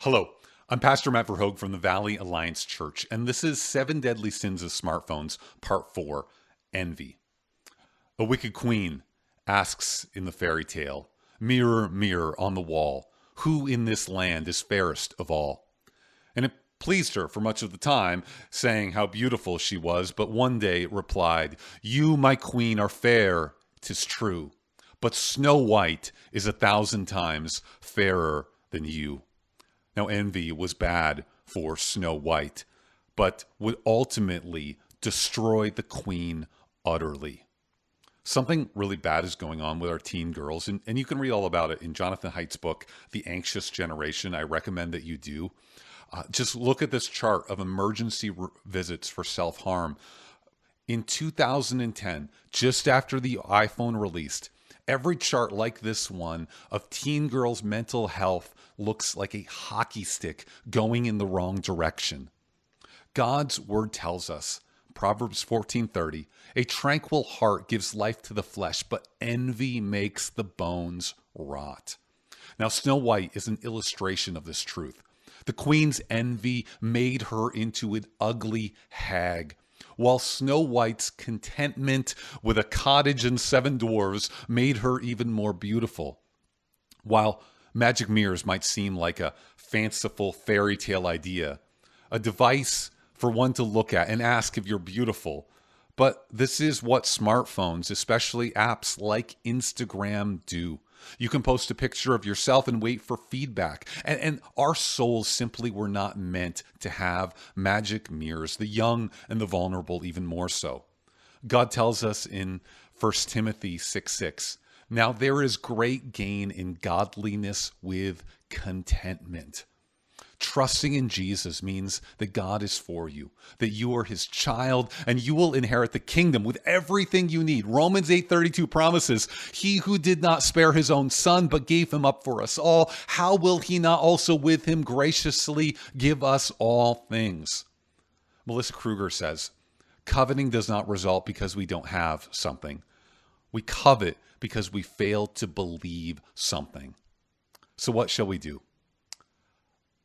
Hello, I'm Pastor Matt Verhoeg from the Valley Alliance Church, and this is Seven Deadly Sins of Smartphones, Part 4, Envy. A wicked queen asks in the fairy tale, "Mirror, mirror on the wall, who in this land is fairest of all?" And it pleased her for much of the time, saying how beautiful she was, but one day replied, "You, my queen, are fair, 'tis true, but Snow White is 1,000 times fairer than you." Now, envy was bad for Snow White, but would ultimately destroy the queen utterly. Something really bad is going on with our teen girls, and you can read all about it in Jonathan Haidt's book, The Anxious Generation. I recommend that you do. Just look at this chart of emergency visits for self-harm. In 2010, just after the iPhone released, every chart like this one of teen girls' mental health looks like a hockey stick going in the wrong direction. God's word tells us, Proverbs 14:30, "A tranquil heart gives life to the flesh, but envy makes the bones rot." Now, Snow White is an illustration of this truth. The queen's envy made her into an ugly hag, while Snow White's contentment with a cottage and 7 dwarves made her even more beautiful. While magic mirrors might seem like a fanciful fairy tale idea, a device for one to look at and ask if you're beautiful, but this is what smartphones, especially apps like Instagram, do. You can post a picture of yourself and wait for feedback. And our souls simply were not meant to have magic mirrors, the young and the vulnerable even more so. God tells us in 1 Timothy 6:6, "Now there is great gain in godliness with contentment." Trusting in Jesus means that God is for you, that you are his child, and you will inherit the kingdom with everything you need. Romans 8:32 promises, "He who did not spare his own son, but gave him up for us all, how will he not also with him graciously give us all things?" Melissa Kruger says, "Coveting does not result because we don't have something. We covet because we fail to believe something." So what shall we do?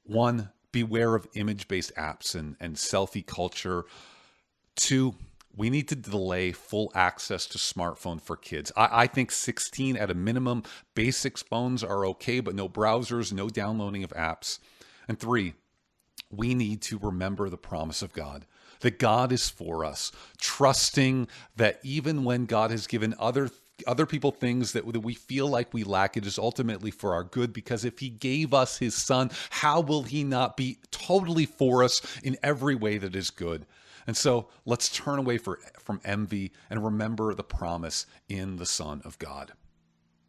1, beware of image-based apps and selfie culture. 2, we need to delay full access to smartphone for kids. I think 16 at a minimum. Basic phones are okay, but no browsers, no downloading of apps. And 3, we need to remember the promise of God, that God is for us, trusting that even when God has given other people things that we feel like we lack, it is ultimately for our good, because if he gave us his son, how will he not be totally for us in every way that is good? And so let's turn away from envy and remember the promise in the Son of God.